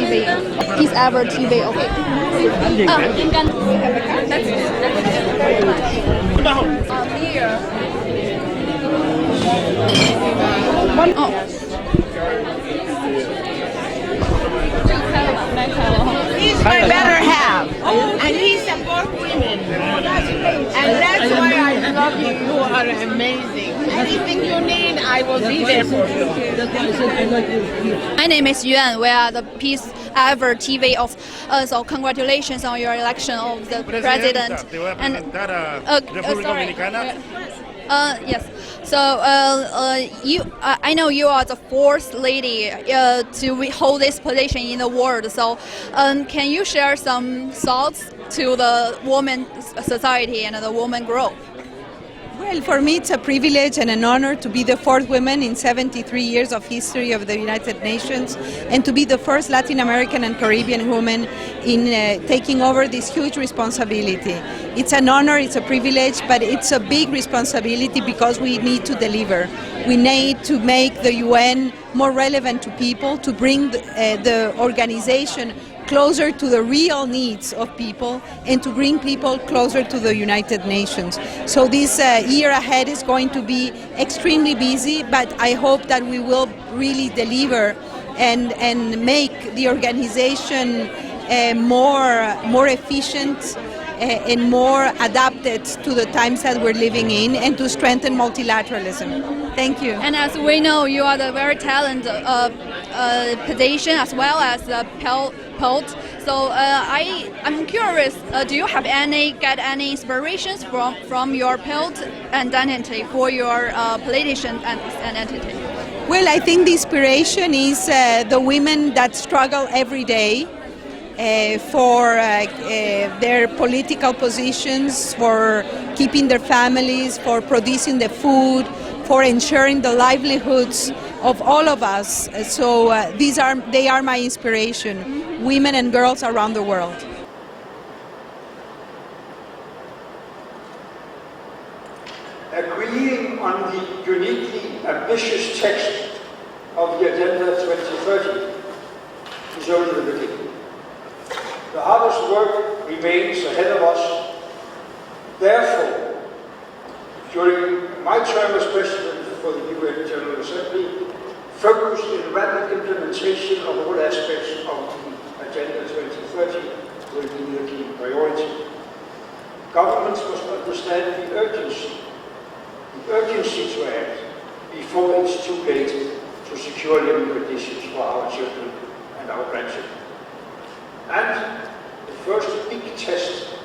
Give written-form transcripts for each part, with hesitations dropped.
TV. PeaceTV TV. Okay. He's my better half, and he supports women, and that's why I love you. You are amazing. Anything you need, I will be there for you. My name is Yuan. We are the PeaceTV TV of. So congratulations on your election of the president. And sorry. Yes. So I know you are the fourth lady to hold this position in the world. So can you share some thoughts to the woman society and the woman group? Well, for me, it's a privilege and an honor to be the fourth woman in 73 years of history of the United Nations, and to be the first Latin American and Caribbean woman in taking over this huge responsibility. It's an honor, it's a privilege, but it's a big responsibility because we need to deliver. We need to make the UN more relevant to people, to bring the organization closer to the real needs of people, and to bring people closer to the United Nations. So this year ahead is going to be extremely busy, but I hope that we will really deliver and make the organization more efficient and more adapted to the times that we're living in, and to strengthen multilateralism. Thank you. And as we know, you are the very talented position as well as the poet. So I'm curious, do you have get any inspirations from your poet identity for your politician identity? Well, I think the inspiration is the women that struggle every day for their political positions, for keeping their families, for producing the food, for ensuring the livelihoods of all of us. So they are my inspiration, women and girls around the world. Agreeing on the uniquely ambitious text of the Agenda 2030 is only the beginning. The hardest work remains ahead of us. Therefore, during my term as President for the UN General Assembly, focused in rapid implementation of all aspects of the Agenda 2030 will be the key priority. Governments must understand the urgency to act before it's too late to secure living conditions for our children and our grandchildren. And the first big test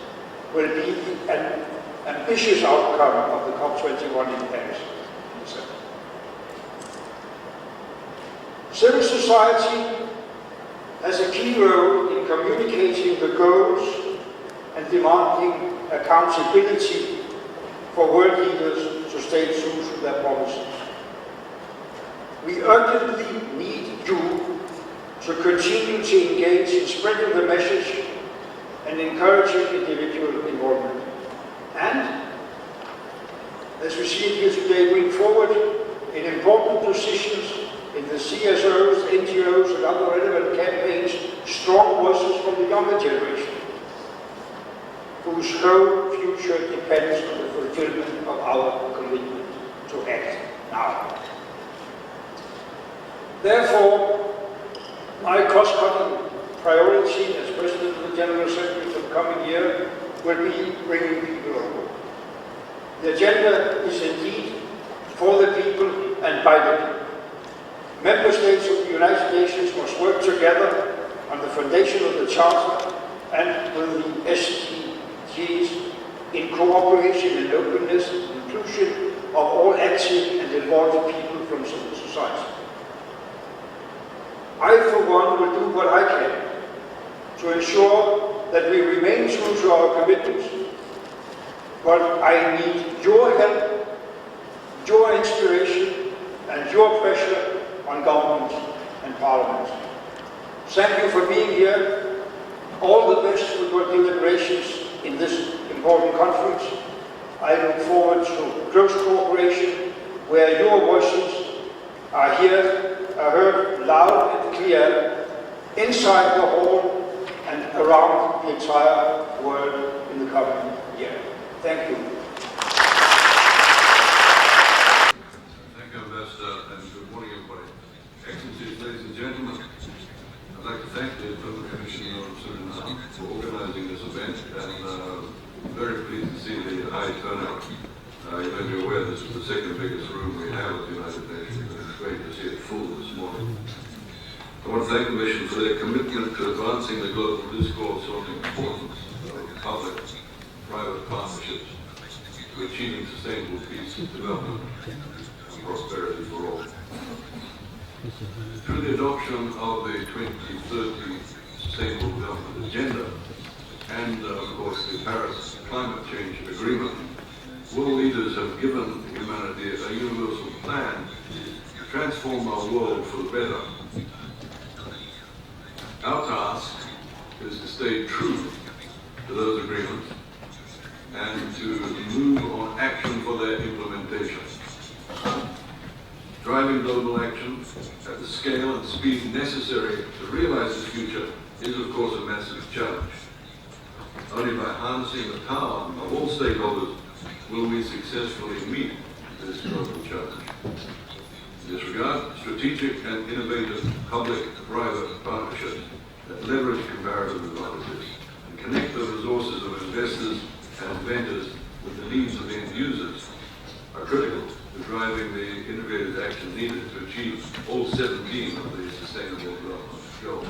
will be an ambitious outcome of the COP21 in Paris. Civil society has a key role in communicating the goals and demanding accountability for world leaders to stay true to their promises. We urgently need you to continue to engage in spreading the message and encouraging individual involvement. And, as we see it here today, bring forward in important positions in the CSOs, NGOs and other relevant campaigns, strong voices from the younger generation, whose whole future depends on the fulfillment of our commitment to act now. Therefore, my cost-cutting priority as President of the General Assembly for the coming year will be bringing people on board. The agenda is indeed for the people and by the people. Member states of the United Nations must work together on the foundation of the Charter and with the SDGs in cooperation and openness and inclusion of all active and involved people from civil society. I, for one, will do what I can to ensure that we remain true to our commitments. But I need your help, your inspiration, and your pressure on government and parliament. Thank you for being here. All the best for your deliberations in this important conference. I look forward to close cooperation where your voices are heard loud and clear inside the hall and around the entire world in the coming year. Thank you. Thank you, Ambassador, and good morning, everybody. Excellencies, ladies and gentlemen, I'd like to thank the Political Commission of Suriname for organizing this event, and very pleased to see the high turnout. You may be aware this is the second biggest room we have at the United Nations, and it's great to see it full this morning. I want to thank the Mission for their commitment to advancing the global discourse on the importance of public-private partnerships to achieving sustainable peace, development, and prosperity for all. Through the adoption of the 2030 Sustainable Development Agenda and, of course, the Paris Climate Change Agreement, world leaders have given humanity a universal plan to transform our world for the better. Our task is to stay true to those agreements and to move on action for their implementation. Driving global action at the scale and speed necessary to realize this future is, of course, a massive challenge. Only by harnessing the power of all stakeholders will we successfully meet this global challenge. In this regard, strategic and innovative public-private partnerships that leverage comparative advantages and connect the resources of investors and vendors with the needs of end users are critical to driving the integrated action needed to achieve all 17 of the Sustainable Development Goals.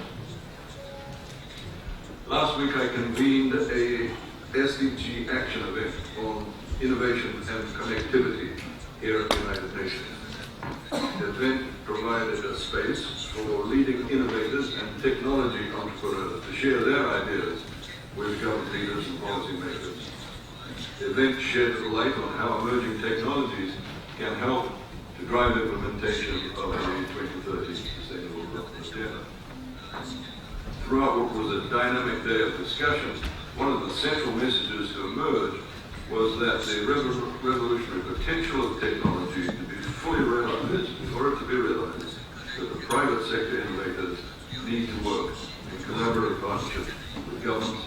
Last week I convened a SDG action event on innovation and connectivity here at the United Nations. The event provided a space for leading innovators and technology entrepreneurs to share their ideas with government leaders and policymakers. The event shed light on how emerging technologies can help to drive implementation of the 2030 Sustainable Development Agenda. Throughout what was a dynamic day of discussion, one of the central messages to emerge was that the revolutionary potential of technology to be fully realized, for it to be realized, that the private sector innovators need to work in collaborative partnership with governments,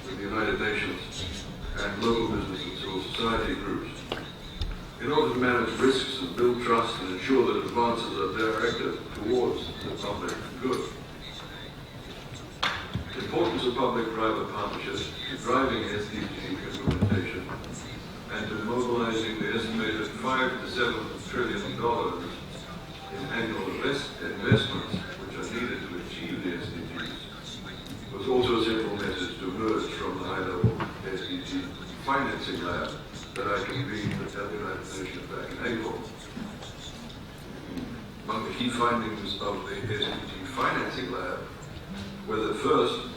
with the United Nations, and local business and civil society groups, in order to manage risks and build trust and ensure that advances are directed towards the public good. The importance of public-private partnerships in driving SDG implementation and to mobilizing the estimated $5 to $7 trillion in annual investments which are needed to achieve the SDGs was also a central message to emerge from the high-level SDG financing lab that I convened at the United Nations back in April. Among the key findings of the SDG financing lab were that first,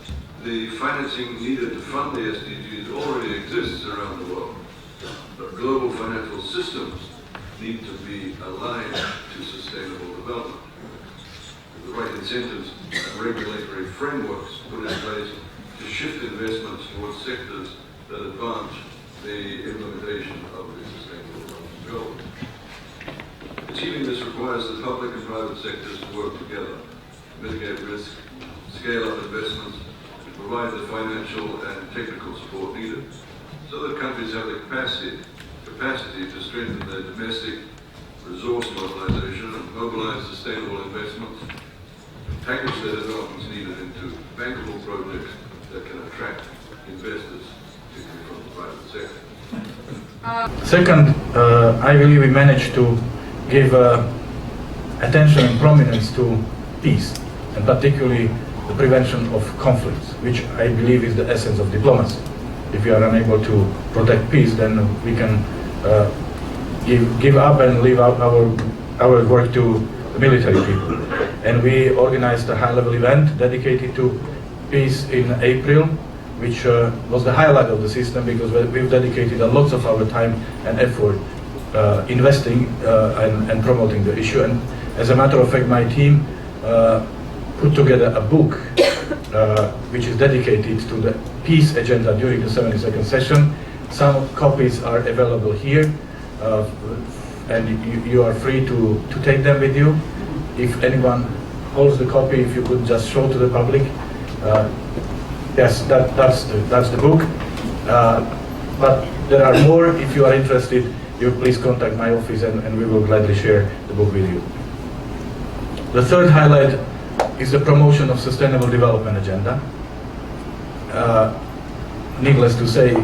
the financing needed to fund the SDGs already exists around the world, but global financial systems need to be aligned to sustainable development. With the right incentives and regulatory frameworks put in place to shift investments towards sectors that advance the implementation of the Sustainable Development Goals. Achieving this requires the public and private sectors to work together, mitigate risk, scale up investments, and provide the financial and technical support needed, so that countries have the capacity to strengthen their domestic resource mobilization and mobilize sustainable investments, and package their developments needed into bankable projects that can attract investors, particularly from the private sector. Second, I believe we managed to give attention and prominence to peace, and particularly the prevention of conflicts, which I believe is the essence of diplomacy. If we are unable to protect peace, then we can give up and leave out our work to the military people. And we organized a high-level event dedicated to peace in April, which was the highlight of the system, because we've dedicated a lot of our time and effort investing and promoting the issue. And as a matter of fact, my team put together a book which is dedicated to the peace agenda during the 72nd session. Some copies are available here, and you are free to take them with you. If anyone holds the copy, if you could just show to the public. Yes, that's the book. But there are more. If you are interested, you please contact my office and we will gladly share the book with you. The third highlight is the promotion of Sustainable Development Agenda. Needless to say,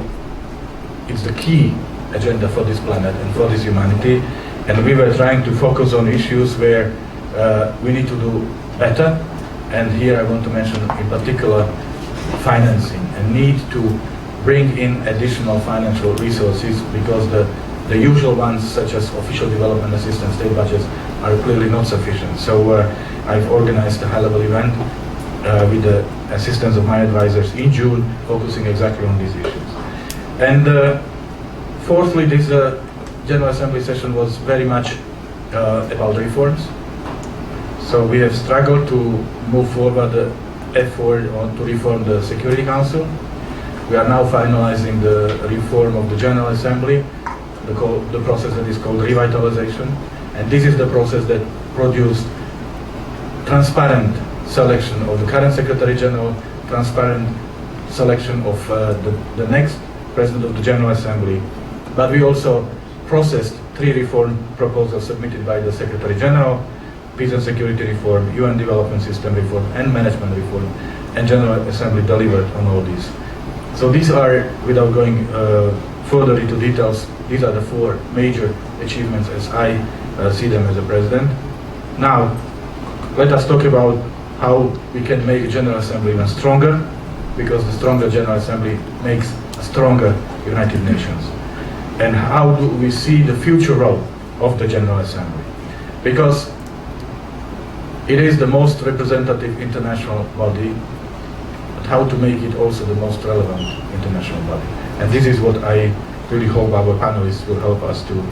it's the key agenda for this planet and for this humanity, and we were trying to focus on issues where we need to do better, and here I want to mention in particular financing and need to bring in additional financial resources, because the usual ones, such as official development assistance, state budgets, are clearly not sufficient. So I've organized a high-level event with the assistance of my advisors in June, focusing exactly on these issues. And fourthly, this General Assembly session was very much about reforms. So we have struggled to move forward the effort to reform the Security Council. We are now finalizing the reform of the General Assembly, the process that is called revitalization. And this is the process that produced transparent selection of the current Secretary General, transparent selection of the next President of the General Assembly. But we also processed 3 reform proposals submitted by the Secretary General: peace and security reform, UN development system reform, and management reform. And General Assembly delivered on all these. So these are, without going further into details, these are the 4 major achievements as I see them as a president. Now, let us talk about how we can make a General Assembly even stronger, because the stronger General Assembly makes a stronger United Nations. And how do we see the future role of the General Assembly? Because it is the most representative international body, but how to make it also the most relevant international body. And this is what I really hope our panelists will help us to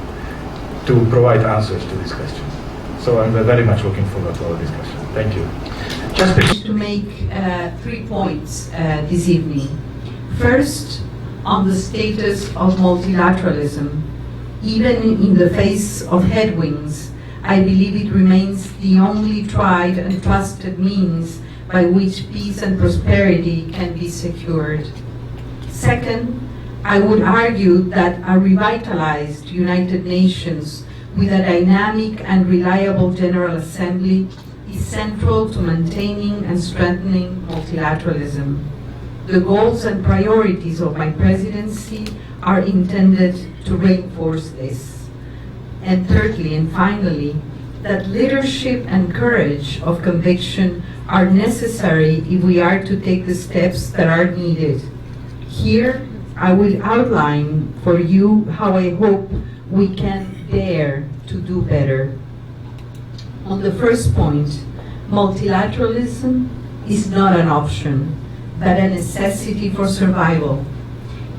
provide answers to these questions. So I'm very much looking forward to our discussion. Thank you. Just to make 3 points this evening. First, on the status of multilateralism. Even in the face of headwinds, I believe it remains the only tried and trusted means by which peace and prosperity can be secured. Second, I would argue that a revitalized United Nations with a dynamic and reliable General Assembly is central to maintaining and strengthening multilateralism. The goals and priorities of my presidency are intended to reinforce this. And thirdly and finally, that leadership and courage of conviction are necessary if we are to take the steps that are needed. Here, I will outline for you how I hope we can dare to do better. On the first point, multilateralism is not an option, but a necessity for survival.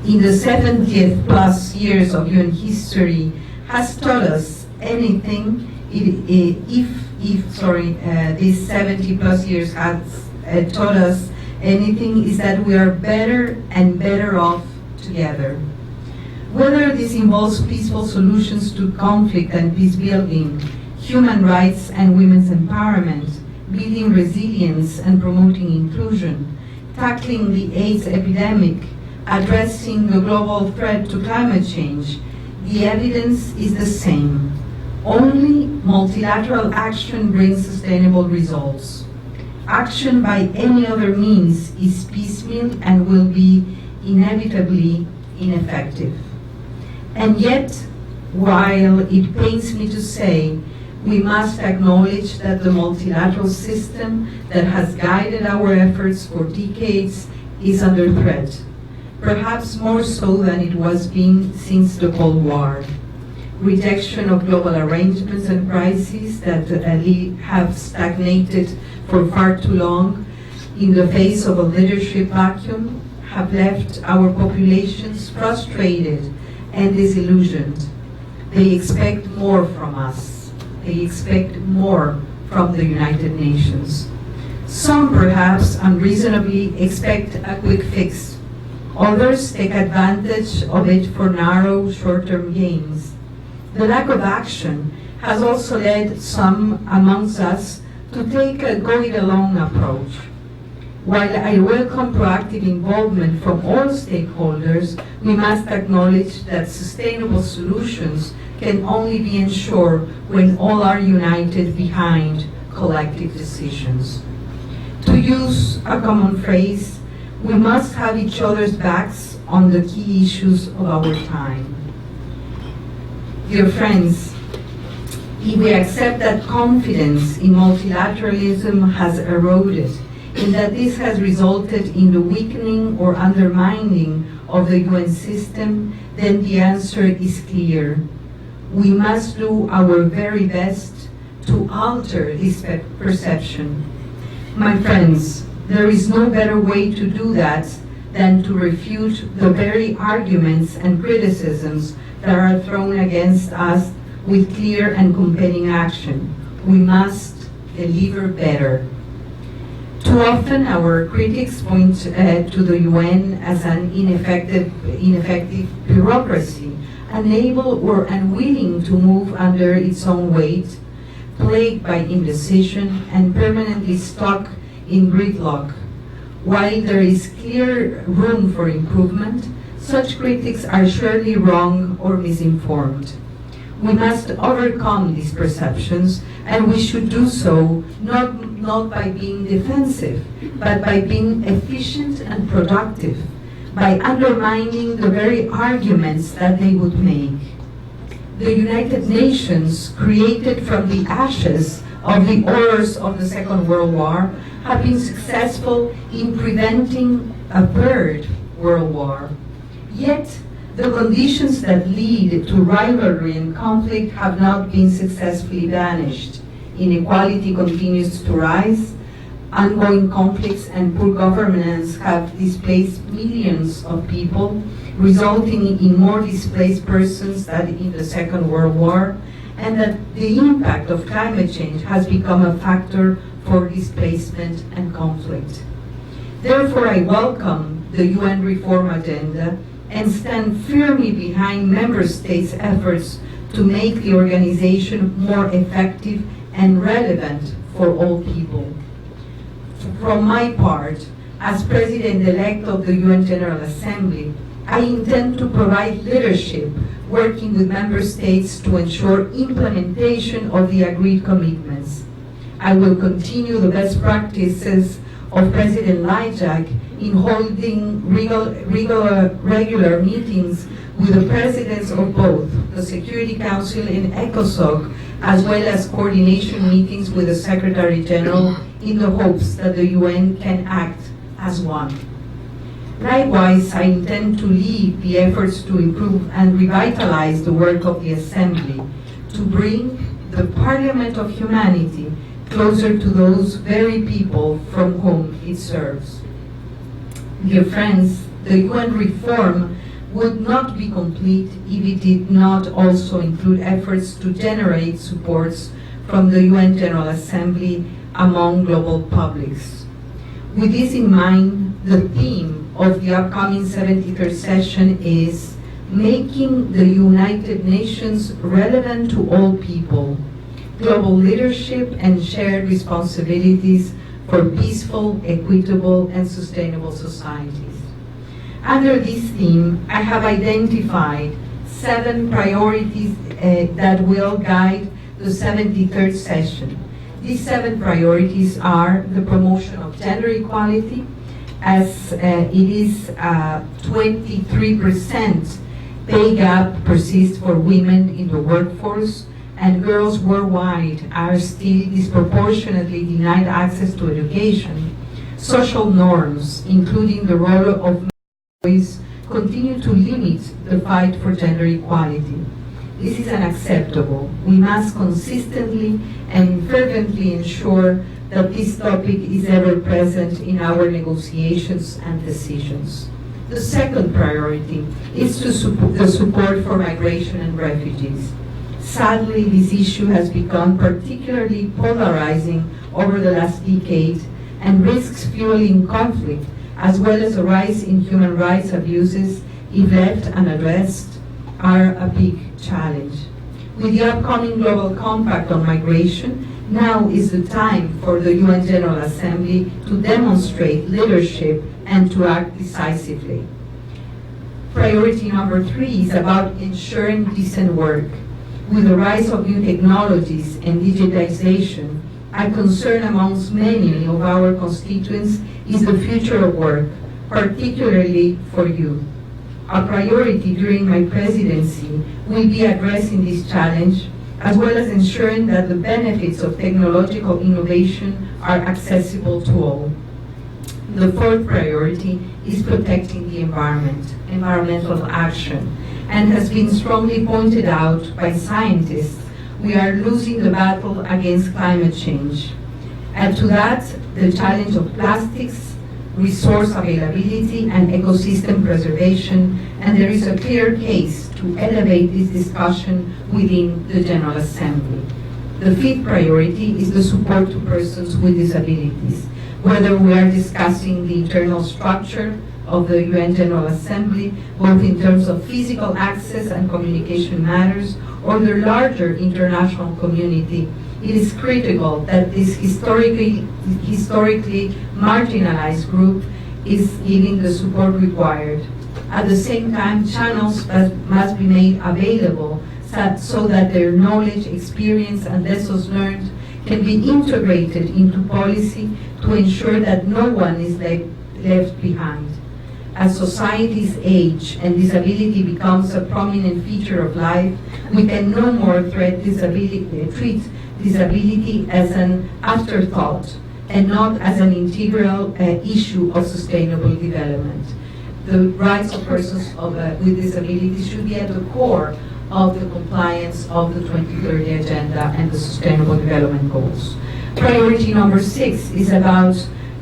In the 70th plus years of UN history has taught us anything, these 70 plus years has taught us anything, is that we are better and better off together. Whether this involves peaceful solutions to conflict and peace building, human rights and women's empowerment, building resilience and promoting inclusion, tackling the AIDS epidemic, addressing the global threat to climate change, the evidence is the same. Only multilateral action brings sustainable results. Action by any other means is piecemeal and will be inevitably ineffective. And yet, while it pains me to say, we must acknowledge that the multilateral system that has guided our efforts for decades is under threat, perhaps more so than it was being since the Cold War. Rejection of global arrangements and crises that have stagnated for far too long in the face of a leadership vacuum have left our populations frustrated and disillusioned. They expect more from us. They expect more from the United Nations. Some perhaps unreasonably expect a quick fix. Others take advantage of it for narrow, short-term gains. The lack of action has also led some amongst us to take a go-it-alone approach. While I welcome proactive involvement from all stakeholders, we must acknowledge that sustainable solutions can only be ensured when all are united behind collective decisions. To use a common phrase, we must have each other's backs on the key issues of our time. Dear friends, if we accept that confidence in multilateralism has eroded, and that this has resulted in the weakening or undermining of the UN system, then the answer is clear. We must do our very best to alter this perception. My friends, there is no better way to do that than to refute the very arguments and criticisms that are thrown against us with clear and compelling action. We must deliver better. Too often our critics point to the UN as an ineffective bureaucracy, unable or unwilling to move under its own weight, plagued by indecision and permanently stuck in gridlock. While there is clear room for improvement, such critics are surely wrong or misinformed. We must overcome these perceptions, and we should do so not by being defensive, but by being efficient and productive, by undermining the very arguments that they would make. The United Nations, created from the ashes of the horrors of the Second World War, have been successful in preventing a third World War. Yet, the conditions that lead to rivalry and conflict have not been successfully banished. Inequality continues to rise. Ongoing conflicts and poor governance have displaced millions of people, resulting in more displaced persons than in the Second World War, and that the impact of climate change has become a factor for displacement and conflict. Therefore, I welcome the UN reform agenda and stand firmly behind member states' efforts to make the organization more effective and relevant for all people. From my part, as President-elect of the UN General Assembly, I intend to provide leadership, working with member states to ensure implementation of the agreed commitments. I will continue the best practices of President Lajak in holding regular meetings with the presidents of both the Security Council and ECOSOC, as well as coordination meetings with the Secretary General in the hopes that the UN can act as one. Likewise, I intend to lead the efforts to improve and revitalize the work of the Assembly, to bring the Parliament of Humanity closer to those very people from whom it serves. Dear friends, the UN reform would not be complete if it did not also include efforts to generate supports from the UN General Assembly among global publics. With this in mind, the theme of the upcoming 73rd session is making the United Nations relevant to all people, global leadership and shared responsibilities for peaceful, equitable, and sustainable societies. Under this theme, I have identified 7 priorities that will guide the 73rd session. These 7 priorities are the promotion of gender equality, as it is 23% pay gap persists for women in the workforce, and girls worldwide are still disproportionately denied access to education. Social norms, including the role of boys, continue to limit the fight for gender equality. This is unacceptable. We must consistently and fervently ensure that this topic is ever present in our negotiations and decisions. The second priority is to support the support for migration and refugees. Sadly, this issue has become particularly polarizing over the last decade and risks fueling conflict, as well as a rise in human rights abuses, if left unaddressed, are a big challenge. With the upcoming Global Compact on Migration, Now is the time for the UN General Assembly to demonstrate leadership and to act decisively. Priority number 3 is about ensuring decent work. With the rise of new technologies and digitization, a concern amongst many of our constituents is the future of work, particularly for youth. A priority during my presidency will be addressing this challenge, as well as ensuring that the benefits of technological innovation are accessible to all. The 4th priority is protecting the environment, environmental action, and has been strongly pointed out by scientists. We are losing the battle against climate change. Add to that the challenge of plastics, resource availability, and ecosystem preservation, and there is a clear case to elevate this discussion within the General Assembly. The 5th priority is the support to persons with disabilities. Whether we are discussing the internal structure of the UN General Assembly, both in terms of physical access and communication matters, or the larger international community, it is critical that this historically marginalized group is given the support required. At the same time, channels must be made available so that their knowledge, experience, and lessons learned can be integrated into policy to ensure that no one is left behind. As societies age and disability becomes a prominent feature of life, we can no more treat disability as an afterthought and not as an integral issue of sustainable development. The rights of persons with disabilities should be at the core of the compliance of the 2030 Agenda and the Sustainable Development Goals. Priority number 6 is about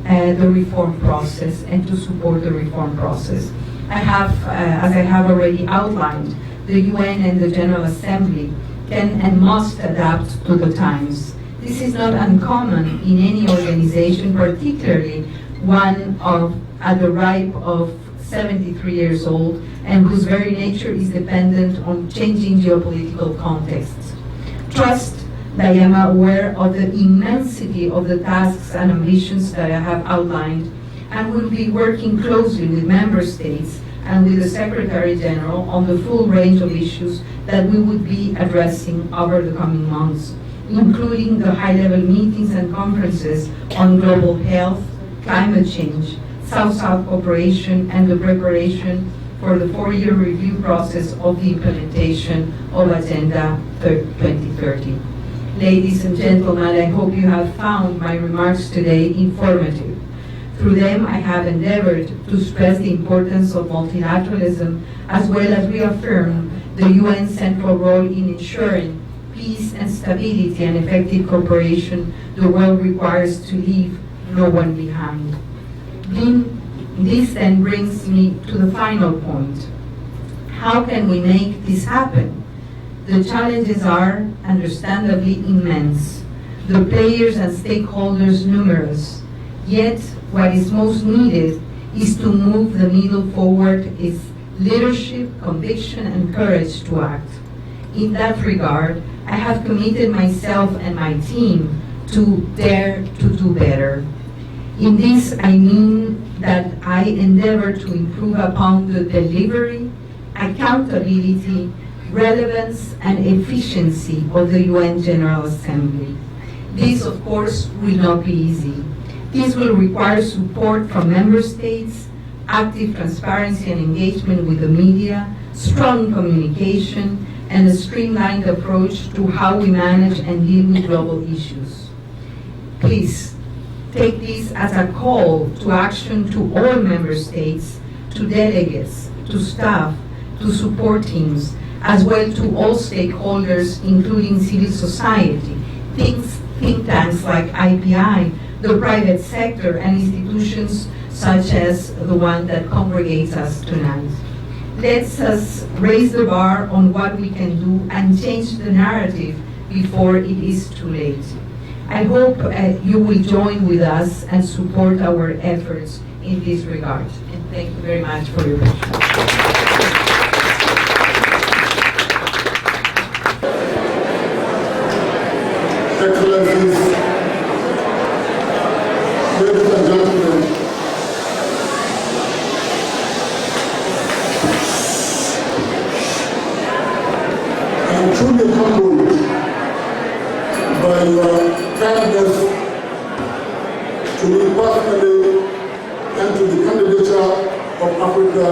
the reform process and to support the reform process. As I have already outlined, the UN and the General Assembly can and must adapt to the times. This is not uncommon in any organization, particularly one at the ripe of 73 years old and whose very nature is dependent on changing geopolitical contexts. Trust that I am aware of the immensity of the tasks and ambitions that I have outlined and will be working closely with member states and with the Secretary General on the full range of issues that we would be addressing over the coming months, including the high-level meetings and conferences on global health, climate change, South-South cooperation, and the preparation for the 4-year review process of the implementation of Agenda 2030. Ladies and gentlemen, I hope you have found my remarks today informative. Through them, I have endeavored to stress the importance of multilateralism as well as reaffirm the UN's central role in ensuring peace and stability and effective cooperation the world requires to leave no one behind. This then brings me to the final point. How can we make this happen? The challenges are understandably immense, the players and stakeholders numerous, yet what is most needed is to move the needle forward is leadership, conviction, and courage to act. In that regard, I have committed myself and my team to dare to do better. In this, I mean that I endeavor to improve upon the delivery, accountability, relevance, and efficiency of the UN General Assembly. This, of course, will not be easy. This will require support from member states, active transparency and engagement with the media, strong communication, and a streamlined approach to how we manage and deal with global issues. Please, take this as a call to action to all member states, to delegates, to staff, to support teams, as well to all stakeholders, including civil society, think tanks like IPI, the private sector, and institutions such as the one that congregates us tonight. Let's us raise the bar on what we can do and change the narrative before it is too late. I hope you will join with us and support our efforts in this regard. And thank you very much for your attention. Excellencies, ladies and gentlemen, I am truly humbled by your kindness to me personally and to the candidature of Africa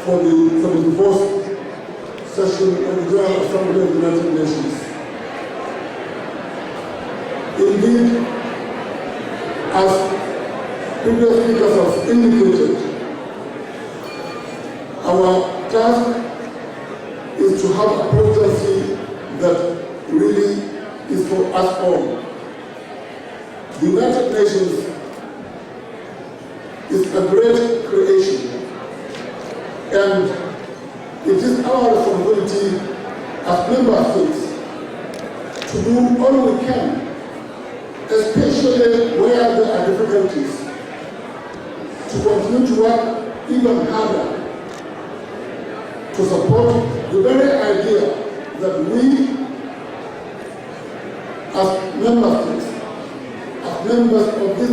for the 74th session of the General Assembly of the United Nations. Indeed, as previous speakers have indicated, our task is to have a presidency that really is for us all. The United Nations is a great creation, and it is our responsibility as member states to do all we can, especially where there are difficulties, to continue to work even harder to support the very idea that we, as member states, as members of this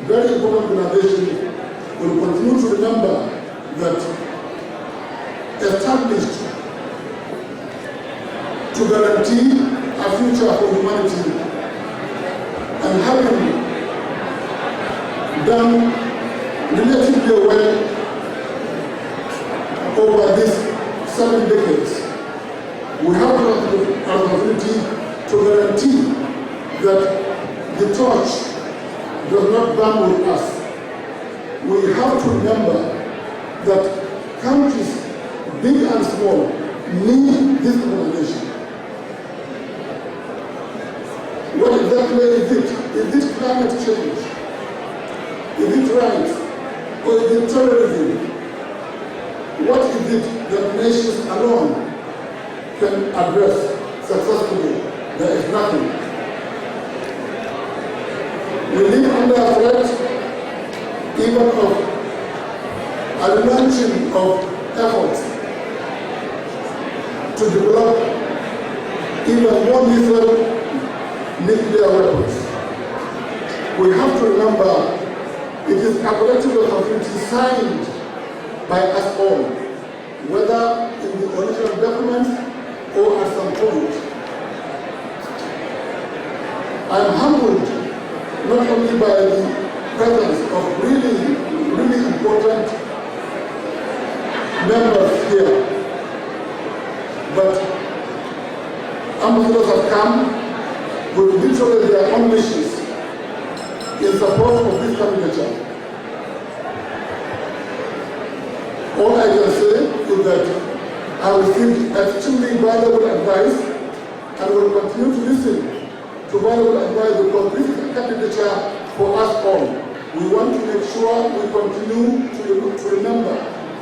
very important organization, will continue to remember that established to guarantee a future for humanity, and having done relatively well over these 7 decades, we have the responsibility to guarantee that the torch does not burn with us. We have to remember that countries, big and small, need this organization. What exactly is it? Is it climate change? Is it rights? Or is it terrorism? What is it that nations alone can address successfully? There is nothing. We live under a threat even of a launching of efforts to develop even more lethal nuclear weapons. We have to remember it is a collective responsibility signed by us all, whether in the original document or at some point. I am humbled not only by the presence of really important members here, but ambassadors have come with literally their own missions in support of this candidature. All I can say is that I received extremely valuable advice and will continue to listen to valuable advice because this is a candidature for us all. We want to make sure we continue to remember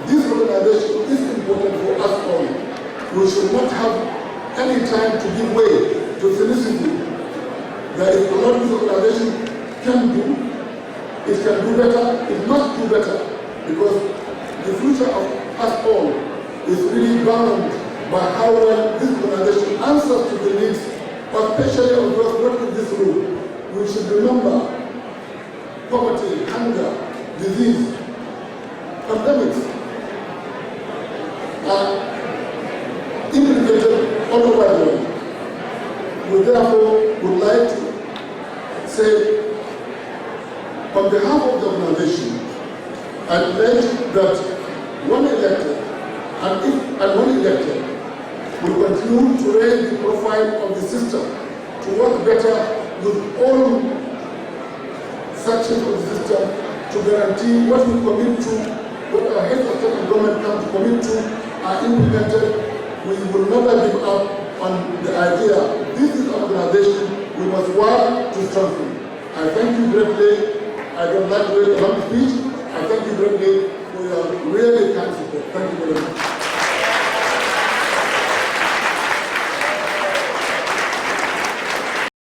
this organization is important for us all. We should not have any time to give way to cynicism. There is a lot this organization can do. It can do better. It must do better because the future of us all is really bound by how well this organization answers to the needs, especially of those not in this room. We should remember poverty, hunger, disease, pandemics are implicated all over the world. We therefore would like to say, on behalf of the organization, I pledge that when elected, and when elected, will continue to raise the profile of the system to work better with all sections of the system to guarantee what we commit to, what our heads of state and government come to commit to are implemented. We will never give up on the idea. This is an organization we must work to strengthen. I thank you greatly. I don't like to wait a long speech. I thank you greatly for your really kind support. Thank you very much.